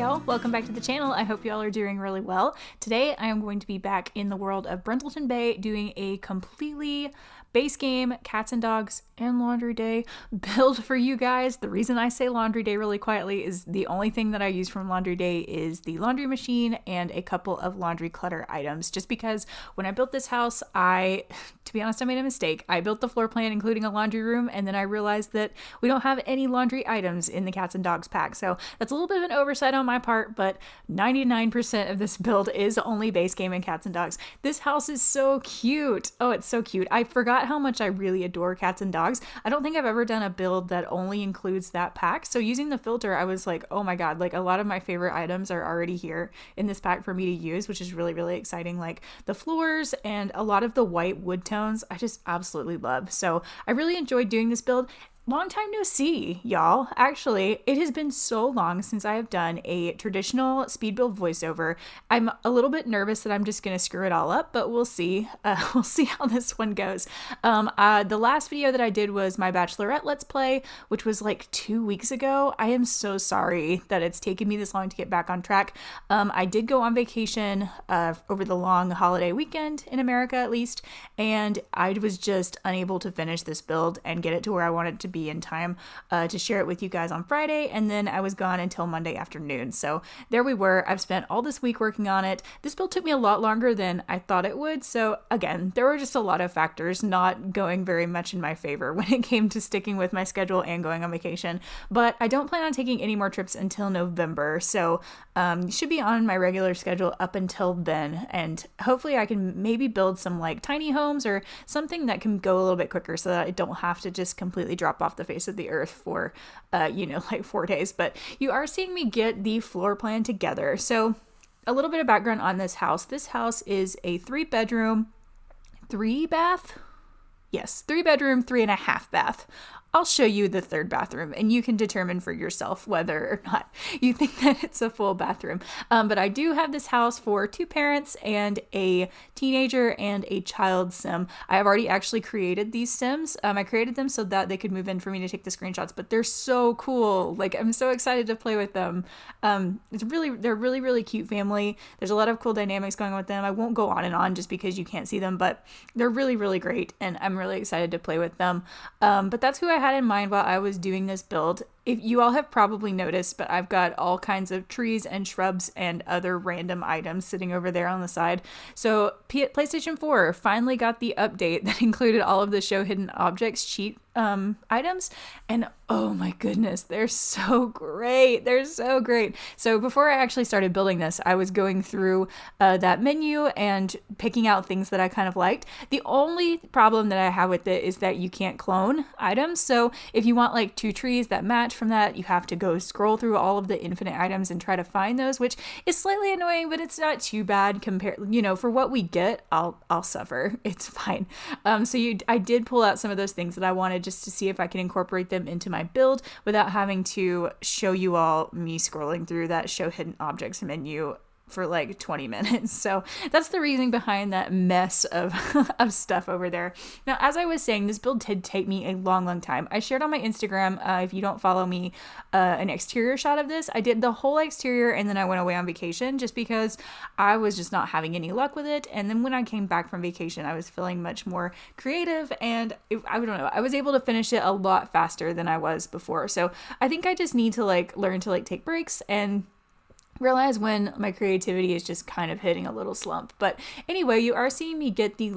y'all, welcome back to the channel. I hope y'all are doing really well. Today I am going to be back in the world of Brindleton Bay doing a completely base game, cats and dogs, and laundry day build for you guys. The reason I say laundry day really quietly is the only thing that I use from laundry day is the laundry machine and a couple of laundry clutter items. Just because when I built this house, to be honest, I made a mistake. I built the floor plan including a laundry room, and then I realized that we don't have any laundry items in the cats and dogs pack. So that's a little bit of an oversight on my part, but 99% of this build is only base game and cats and dogs. This house is so cute. Oh, it's so cute. I forgot how much I really adore cats and dogs. I don't think I've ever done a build that only includes that pack. So using the filter, I was like, oh my God, like a lot of my favorite items are already here in this pack for me to use, which is really, really exciting. Like the floors and a lot of the white wood tones, I just absolutely love. So I really enjoyed doing this build. Long time no see, y'all. Actually, it has been so long since I have done a traditional speed build voiceover. I'm a little bit nervous that I'm just going to screw it all up, but we'll see. We'll see how this one goes. The last video that I did was my Bachelorette Let's Play, which was like 2 weeks ago. I am so sorry that it's taken me this long to get back on track. I did go on vacation over the long holiday weekend in America, at least, and I was just unable to finish this build and get it to where I wanted to be in time to share it with you guys on Friday, and then I was gone until Monday afternoon. So there we were. I've spent all this week working on it. This build took me a lot longer than I thought it would. So again, there were just a lot of factors not going very much in my favor when it came to sticking with my schedule and going on vacation. But I don't plan on taking any more trips until November. So should be on my regular schedule up until then. And hopefully I can maybe build some like tiny homes or something that can go a little bit quicker so that I don't have to just completely drop off the face of the earth for, like 4 days. But you are seeing me get the floor plan together. So a little bit of background on this house. This house is a 3-bedroom, 3-bath? Yes, 3-bedroom, 3.5 bath. I'll show you the 3rd bathroom and you can determine for yourself whether or not you think that it's a full bathroom. But I do have this house for 2 parents and a teenager and a child sim. I have already actually created these sims. I created them so that they could move in for me to take the screenshots, but they're so cool. Like, I'm so excited to play with them. They're really, really cute family. There's a lot of cool dynamics going on with them. I won't go on and on just because you can't see them, but they're really, really great. And I'm really excited to play with them. But that's who I had in mind while I was doing this build. If you all have probably noticed, but I've got all kinds of trees and shrubs and other random items sitting over there on the side. So PlayStation 4 finally got the update that included all of the show hidden objects cheat items, and oh my goodness, they're so great. They're so great. So before I actually started building this, I was going through that menu and picking out things that I kind of liked. The only problem that I have with it is that you can't clone items. So if you want like 2 trees that match from that, you have to go scroll through all of the infinite items and try to find those, which is slightly annoying, but it's not too bad compared, for what we get. I'll suffer. It's fine. I did pull out some of those things that I wanted just to see if I can incorporate them into my build without having to show you all me scrolling through that show hidden objects menu for like 20 minutes. So that's the reason behind that mess of stuff over there. Now, as I was saying, this build did take me a long, long time. I shared on my Instagram, if you don't follow me, an exterior shot of this. I did the whole exterior and then I went away on vacation just because I was just not having any luck with it. And then when I came back from vacation, I was feeling much more creative and I don't know, I was able to finish it a lot faster than I was before. So I think I just need to learn to take breaks and realize when my creativity is just kind of hitting a little slump. But anyway, you are seeing me get the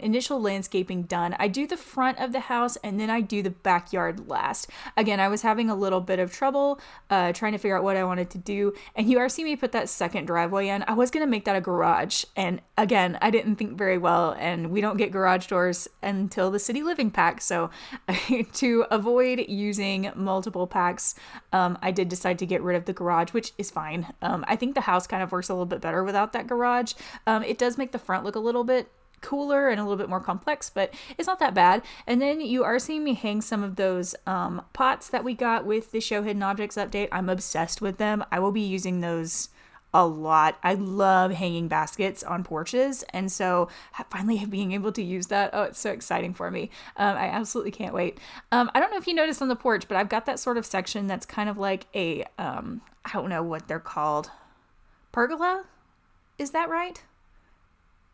initial landscaping done. I do the front of the house and then I do the backyard last. Again, I was having a little bit of trouble trying to figure out what I wanted to do, and you are seeing me put that second driveway in. I was going to make that a garage, and again, I didn't think very well, and we don't get garage doors until the city living pack. So to avoid using multiple packs, I did decide to get rid of the garage, which is fine. I think the house kind of works a little bit better without that garage. It does make the front look a little bit cooler and a little bit more complex, but it's not that bad. And then you are seeing me hang some of those pots that we got with the show hidden objects update. I'm obsessed with them. I will be using those a lot. I love hanging baskets on porches, and so finally being able to use that, oh, it's so exciting for me. I absolutely can't wait. I don't know if you noticed on the porch, but I've got that sort of section that's kind of like a I don't know what they're called. Pergola? Is that right?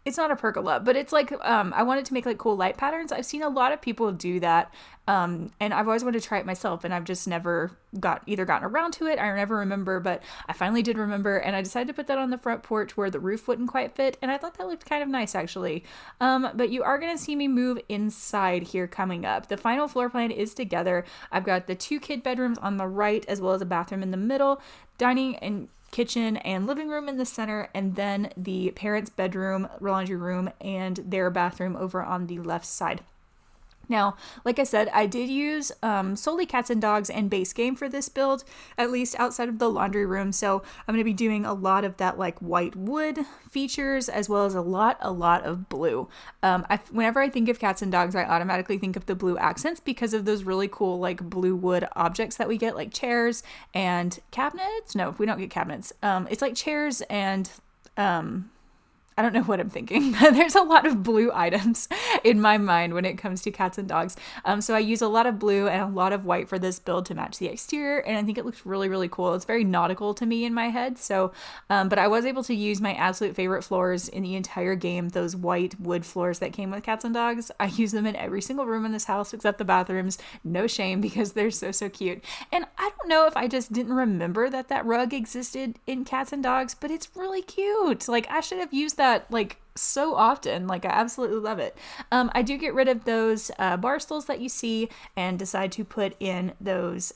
It's not a pergola, but it's like, I wanted to make like cool light patterns. I've seen a lot of people do that. And I've always wanted to try it myself, and I've just never gotten around to it. I never remember, but I finally did remember, and I decided to put that on the front porch where the roof wouldn't quite fit. And I thought that looked kind of nice, actually. But you are going to see me move inside here coming up. The final floor plan is together. I've got the 2 kid bedrooms on the right, as well as a bathroom in the middle, dining and kitchen and living room in the center, and then the parents' bedroom, laundry room, and their bathroom over on the left side. Now, like I said, I did use solely cats and dogs and base game for this build, at least outside of the laundry room. So I'm going to be doing a lot of that like white wood features, as well as a lot of blue. Whenever I think of cats and dogs, I automatically think of the blue accents because of those really cool like blue wood objects that we get, like chairs and cabinets. No, we don't get cabinets. It's like chairs and I don't know what I'm thinking, but there's a lot of blue items in my mind when it comes to cats and dogs. So I use a lot of blue and a lot of white for this build to match the exterior, and I think it looks really cool. It's very nautical to me in my head. So, but I was able to use my absolute favorite floors in the entire game, those white wood floors that came with cats and dogs. I use them in every single room in this house except the bathrooms. No shame, because they're so cute. And I don't know if I just didn't remember that rug existed in cats and dogs, but it's really cute. Like, I should have used that like so often. Like, I absolutely love it. I do get rid of those bar stools that you see and decide to put in those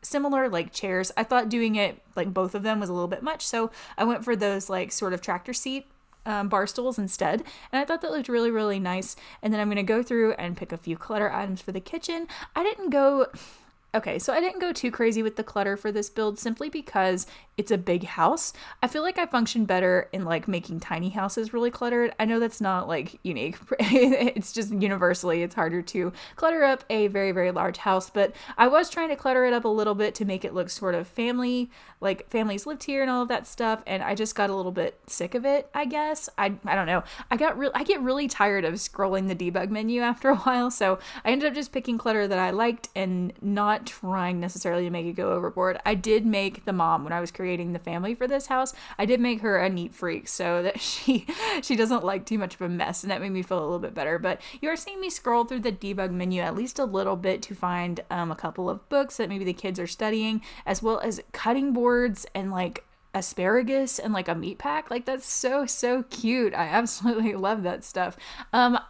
similar like chairs. I thought doing it like both of them was a little bit much, so I went for those like sort of tractor seat bar stools instead, and I thought that looked really nice. And then I'm going to go through and pick a few clutter items for the kitchen. I didn't go too crazy with the clutter for this build, simply because it's a big house. I feel like I function better in like making tiny houses really cluttered. I know that's not like unique. It's just universally, it's harder to clutter up a very large house, but I was trying to clutter it up a little bit to make it look sort of family, like families lived here and all of that stuff, and I just got a little bit sick of it, I guess. I don't know. I get really tired of scrolling the debug menu after a while, so I ended up just picking clutter that I liked and not trying necessarily to make it go overboard. I did make the mom, when I was creating the family for this house, I did make her a neat freak so that she doesn't like too much of a mess, and that made me feel a little bit better. But you are seeing me scroll through the debug menu at least a little bit to find a couple of books that maybe the kids are studying, as well as cutting boards and like asparagus and like a meat pack. Like, that's so cute. I absolutely love that stuff. I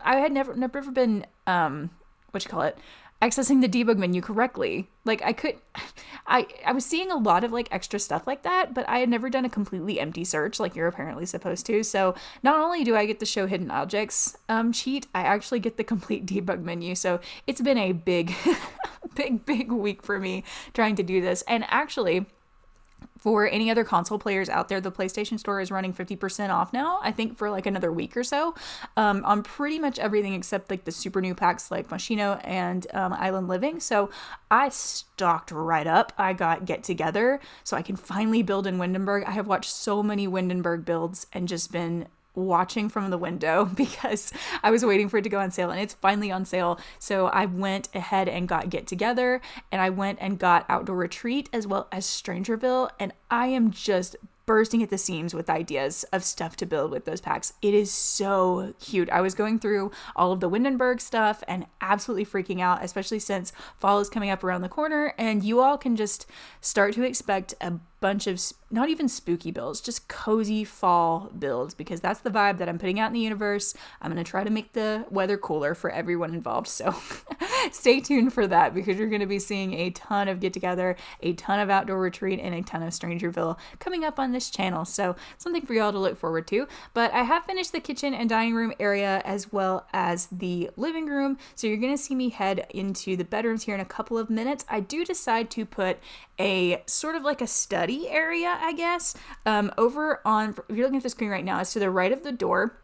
had never been accessing the debug menu correctly. Like, I was seeing a lot of like extra stuff like that, but I had never done a completely empty search like you're apparently supposed to. So not only do I get the show hidden objects cheat, I actually get the complete debug menu. So it's been a big big week for me trying to do this. And actually, for any other console players out there, the PlayStation Store is running 50% off now, I think for like another week or so, on pretty much everything except like the super new packs like Moschino and Island Living. So I stocked right up. I got Get Together so I can finally build in Windenburg. I have watched so many Windenburg builds and just been watching from the window because I was waiting for it to go on sale, and it's finally on sale. So I went ahead and got Get Together, and I went and got Outdoor Retreat as well as Strangerville, and I am just bursting at the seams with ideas of stuff to build with those packs. It is so cute. I was going through all of the Windenburg stuff and absolutely freaking out, especially since fall is coming up around the corner, and you all can just start to expect a bunch of not even spooky builds, just cozy fall builds, because that's the vibe that I'm putting out in the universe. I'm going to try to make the weather cooler for everyone involved. So stay tuned for that, because you're going to be seeing a ton of Get Together, a ton of Outdoor Retreat, and a ton of Strangerville coming up on this channel. So something for y'all to look forward to. But I have finished the kitchen and dining room area as well as the living room. So you're going to see me head into the bedrooms here in a couple of minutes. I do decide to put a sort of like a study area, I guess, over on, if you're looking at the screen right now, it's to the right of the door.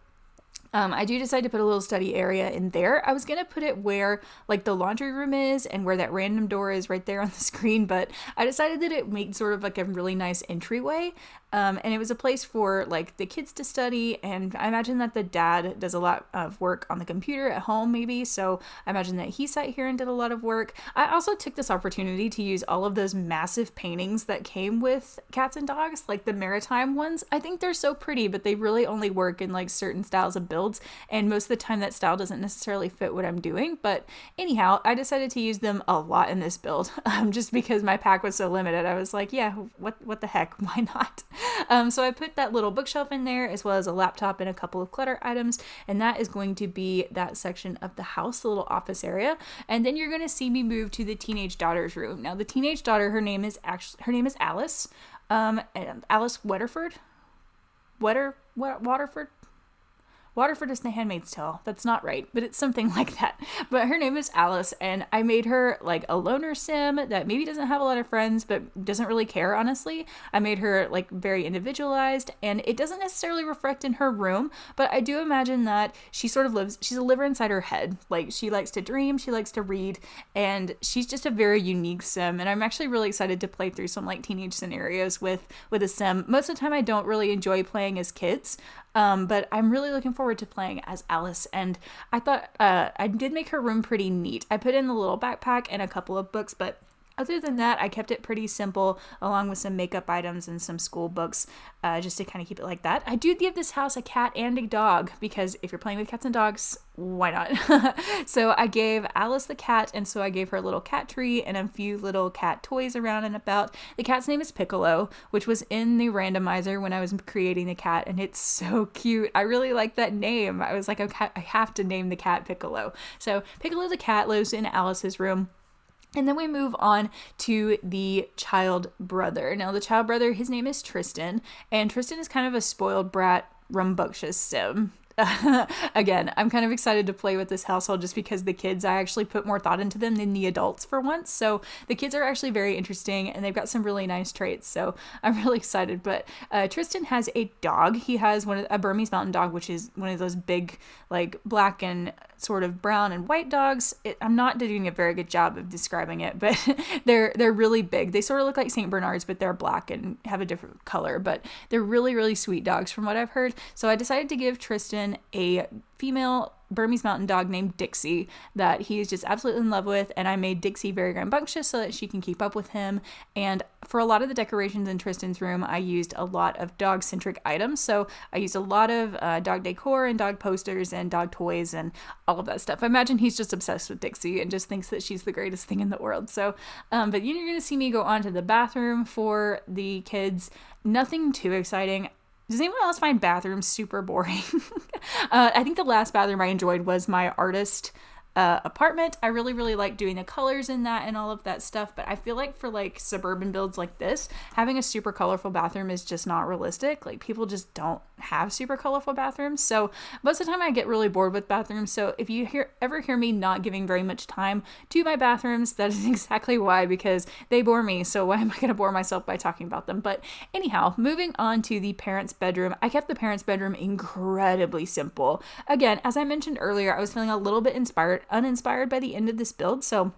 I do decide to put a little study area in there. I was going to put it where like the laundry room is and where that random door is right there on the screen, but I decided that it made sort of like a really nice entryway And it was a place for like the kids to study, and I imagine that the dad does a lot of work on the computer at home maybe, so I imagine that he sat here and did a lot of work. I also took this opportunity to use all of those massive paintings that came with Cats and Dogs, like the maritime ones. I think they're so pretty, but they really only work in like certain styles of builds, and most of the time that style doesn't necessarily fit what I'm doing. But anyhow, I decided to use them a lot in this build, just because my pack was so limited. I was like, yeah, what the heck, why not? So I put that little bookshelf in there, as well as a laptop and a couple of clutter items, and that is going to be that section of the house, the little office area. And then you're going to see me move to the teenage daughter's room. Now the teenage daughter, her name is Alice, Alice Waterford. Waterford is the Handmaid's Tale. That's not right, but it's something like that. But her name is Alice, and I made her like a loner sim that maybe doesn't have a lot of friends, but doesn't really care, honestly. I made her like very individualized, and it doesn't necessarily reflect in her room, but I do imagine that she's a liver inside her head. Like, she likes to dream, she likes to read, and she's just a very unique sim, and I'm actually really excited to play through some like teenage scenarios with a sim. Most of the time I don't really enjoy playing as kids, but I'm really looking forward to playing as Alice, and I thought I did make her room pretty neat. I put in the little backpack and a couple of books, but other than that, I kept it pretty simple, along with some makeup items and some school books, just to kind of keep it like that. I do give this house a cat and a dog, because if you're playing with cats and dogs, why not? So I gave Alice the cat, and so I gave her a little cat tree and a few little cat toys around and about. The cat's name is Piccolo, which was in the randomizer when I was creating the cat, and it's so cute. I really like that name. I was like, okay, I have to name the cat Piccolo. So Piccolo the cat lives in Alice's room. And then we move on to the child brother. Now, the child brother, his name is Tristan, and Tristan is kind of a spoiled brat, rambunctious sim. Again, I'm kind of excited to play with this household just because the kids, I actually put more thought into them than the adults for once. So the kids are actually very interesting, and they've got some really nice traits. So I'm really excited. But Tristan has a dog. He has a Burmese mountain dog, which is one of those big, like black and sort of brown and white dogs. I'm not doing a very good job of describing it, but they're really big. They sort of look like St. Bernards, but they're black and have a different color. But they're really, really sweet dogs from what I've heard. So I decided to give Tristan a female Burmese mountain dog named Dixie that he's just absolutely in love with, and I made Dixie very rambunctious so that she can keep up with him. And for a lot of the decorations in Tristan's room, I used a lot of dog-centric items. So I used a lot of dog decor and dog posters and dog toys and all of that stuff. I imagine he's just obsessed with Dixie and just thinks that she's the greatest thing in the world. So, but you're going to see me go on to the bathroom for the kids. Nothing too exciting. Does anyone else find bathrooms super boring? I think the last bathroom I enjoyed was my artist apartment. I really, really like doing the colors in that and all of that stuff, but I feel like for like suburban builds like this, having a super colorful bathroom is just not realistic. Like, people just don't have super colorful bathrooms, so most of the time I get really bored with bathrooms. So if you ever hear me not giving very much time to my bathrooms, that is exactly why, because they bore me. So why am I going to bore myself by talking about them? But anyhow, moving on to the parents' bedroom. I kept the parents' bedroom incredibly simple. Again, as I mentioned earlier, I was feeling a little bit uninspired by the end of this build, so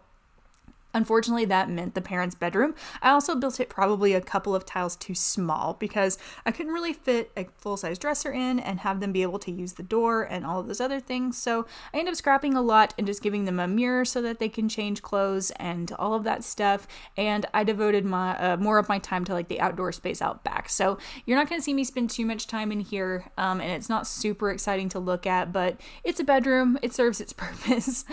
unfortunately, that meant the parents' bedroom. I also built it probably a couple of tiles too small because I couldn't really fit a full-size dresser in and have them be able to use the door and all of those other things. So I ended up scrapping a lot and just giving them a mirror so that they can change clothes and all of that stuff. And I devoted my more of my time to like the outdoor space out back. So you're not going to see me spend too much time in here, and it's not super exciting to look at, but it's a bedroom. It serves its purpose.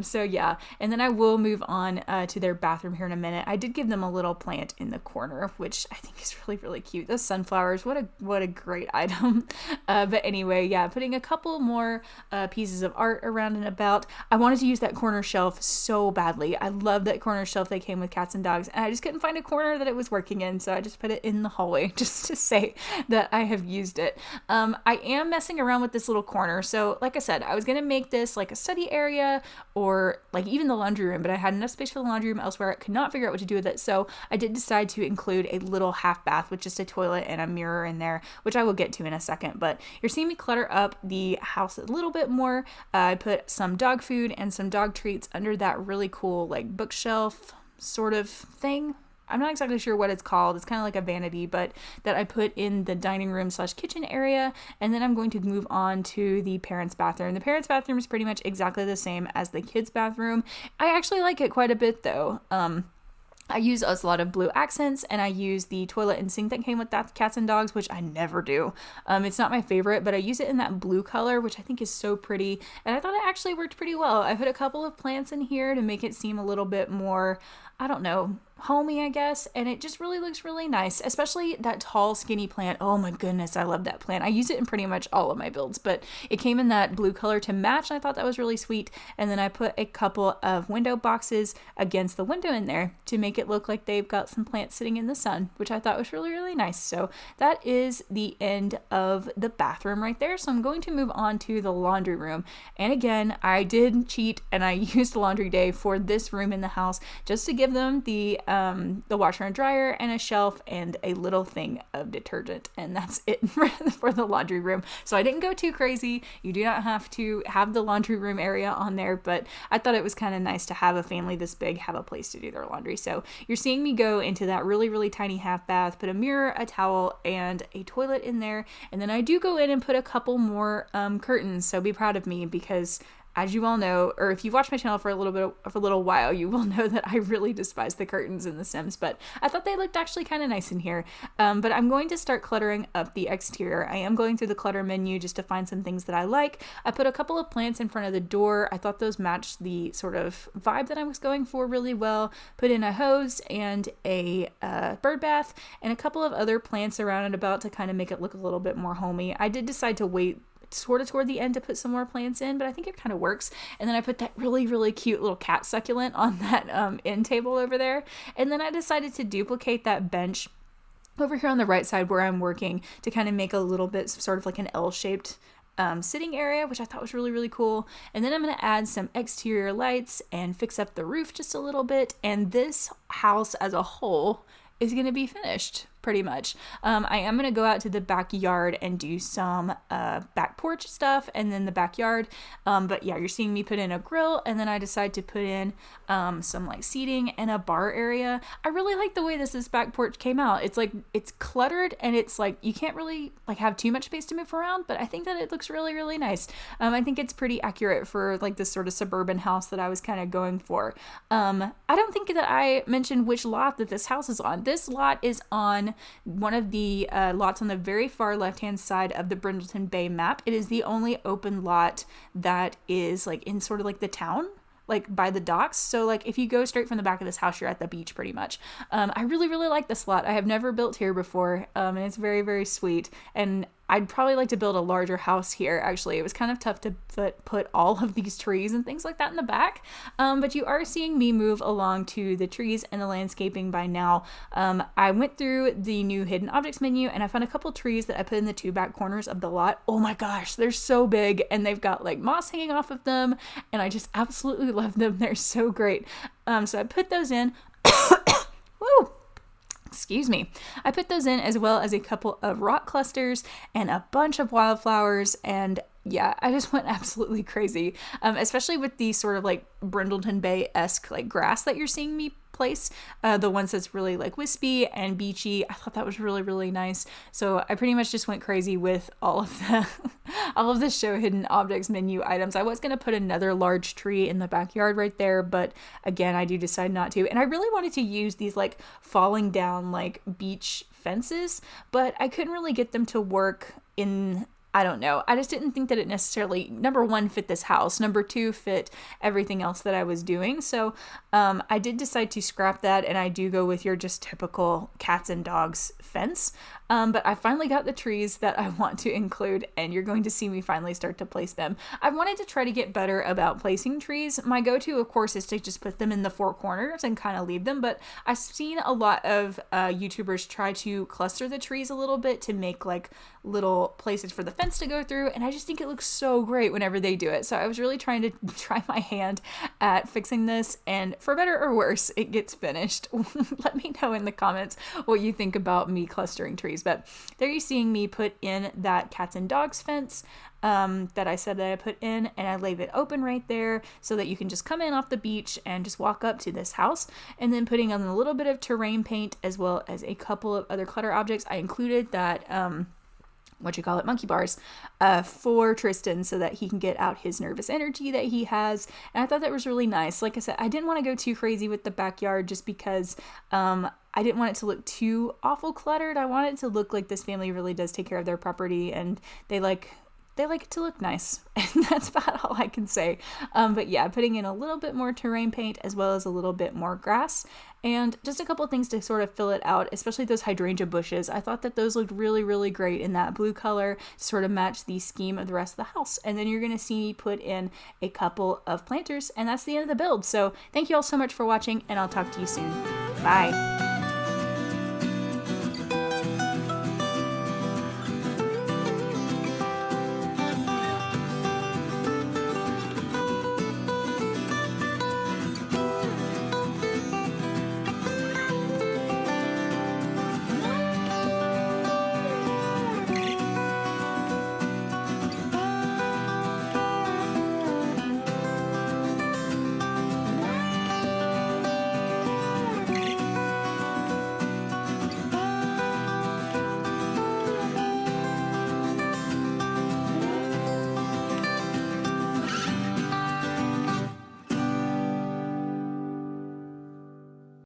So yeah, and then I will move on to their bathroom here in a minute. I did give them a little plant in the corner, which I think is really, really cute. Those sunflowers, what a great item. But anyway, yeah, putting a couple more pieces of art around and about. I wanted to use that corner shelf so badly. I love that corner shelf that came with cats and dogs, and I just couldn't find a corner that it was working in, so I just put it in the hallway just to say that I have used it. I am messing around with this little corner. So like I said, I was going to make this like a study area or like even the laundry room, but I had enough space for the laundry room elsewhere. I could not figure out what to do with it. So I did decide to include a little half bath with just a toilet and a mirror in there, which I will get to in a second. But you're seeing me clutter up the house a little bit more. I put some dog food and some dog treats under that really cool like bookshelf sort of thing. I'm not exactly sure what it's called. It's kind of like a vanity, but that I put in the dining room / kitchen area. And then I'm going to move on to the parents' bathroom. The parents' bathroom is pretty much exactly the same as the kids' bathroom. I actually like it quite a bit though. I use a lot of blue accents, and I use the toilet and sink that came with that Cats and Dogs, which I never do. It's not my favorite, but I use it in that blue color, which I think is so pretty, and I thought it actually worked pretty well. I put a couple of plants in here to make it seem a little bit more, I don't know, homey, I guess, and it just really looks really nice, especially that tall skinny plant. Oh my goodness, I love that plant. I use it in pretty much all of my builds, but it came in that blue color to match, and I thought that was really sweet. And then I put a couple of window boxes against the window in there to make it look like they've got some plants sitting in the sun, which I thought was really, really nice. So that is the end of the bathroom right there. So I'm going to move on to the laundry room. And again, I did cheat and I used laundry day for this room in the house just to give them the washer and dryer and a shelf and a little thing of detergent, and that's it for the laundry room. So I didn't go too crazy. You do not have to have the laundry room area on there, but I thought it was kind of nice to have a family this big have a place to do their laundry. So you're seeing me go into that really, really tiny half bath, put a mirror, a towel, and a toilet in there, and then I do go in and put a couple more curtains. So be proud of me, because as you all know, or if you've watched my channel for a little while, you will know that I really despise the curtains in The Sims, but I thought they looked actually kind of nice in here. But I'm going to start cluttering up the exterior. I am going through the clutter menu just to find some things that I like. I put a couple of plants in front of the door. I thought those matched the sort of vibe that I was going for really well. Put in a hose and a bird bath and a couple of other plants around and about to kind of make it look a little bit more homey. I did decide to wait sort of toward the end to put some more plants in, but I think it kind of works. And then I put that really, really cute little cat succulent on that end table over there. And then I decided to duplicate that bench over here on the right side where I'm working to kind of make a little bit sort of like an L-shaped sitting area, which I thought was really, really cool. And then I'm going to add some exterior lights and fix up the roof just a little bit. And this house as a whole is going to be finished pretty much. I am going to go out to the backyard and do some back porch stuff and then the backyard. But yeah, you're seeing me put in a grill, and then I decide to put in some like seating and a bar area. I really like the way this back porch came out. It's like, it's cluttered and it's like, you can't really like have too much space to move around, but I think that it looks really, really nice. I think it's pretty accurate for like this sort of suburban house that I was kind of going for. I don't think that I mentioned which lot that this house is on. This lot is on one of the lots on the very far left-hand side of the Brindleton Bay map. It is the only open lot that is like in sort of like the town, like by the docks. So like if you go straight from the back of this house, you're at the beach pretty much. I really, really like this lot. I have never built here before, and it's very, very sweet. And I'd probably like to build a larger house here, actually. It was kind of tough to put all of these trees and things like that in the back. But you are seeing me move along to the trees and the landscaping by now. I went through the new hidden objects menu and I found a couple trees that I put in the two back corners of the lot. Oh my gosh, they're so big and they've got like moss hanging off of them and I just absolutely love them. They're so great. So I put those in. Woo! Excuse me. I put those in as well as a couple of rock clusters and a bunch of wildflowers, and yeah, I just went absolutely crazy, especially with the sort of like Brindleton Bay-esque like grass that you're seeing me place, the ones that's really like wispy and beachy. I thought that was really, really nice. So I pretty much just went crazy with all of the show hidden objects menu items. I was going to put another large tree in the backyard right there, but again, I do decide not to. And I really wanted to use these like falling down like beach fences, but I couldn't really get them to work in, I don't know. I just didn't think that it necessarily, number one, fit this house. Number two, fit everything else that I was doing. So I did decide to scrap that, and I do go with your just typical cats and dogs fence. But I finally got the trees that I want to include, and you're going to see me finally start to place them. I wanted to try to get better about placing trees. My go-to, of course, is to just put them in the four corners and kind of leave them, but I've seen a lot of YouTubers try to cluster the trees a little bit to make like little places for the fence to go through, and I just think it looks so great whenever they do it. So I was really trying to try my hand at fixing this, and for better or worse, it gets finished. Let me know in the comments what you think about me clustering trees, but there you're seeing me put in that cats and dogs fence that I said that I put in, and I leave it open right there so that you can just come in off the beach and just walk up to this house. And then putting on a little bit of terrain paint as well as a couple of other clutter objects. I included that monkey bars for Tristan so that he can get out his nervous energy that he has. And I thought that was really nice. Like I said, I didn't want to go too crazy with the backyard just because I didn't want it to look too awful cluttered. I want it to look like this family really does take care of their property, and they like it to look nice, and that's about all I can say. But yeah, putting in a little bit more terrain paint as well as a little bit more grass and just a couple things to sort of fill it out, especially those hydrangea bushes. I thought that those looked really, really great in that blue color to sort of match the scheme of the rest of the house. And then you're going to see me put in a couple of planters, and that's the end of the build. So thank you all so much for watching, and I'll talk to you soon. Bye.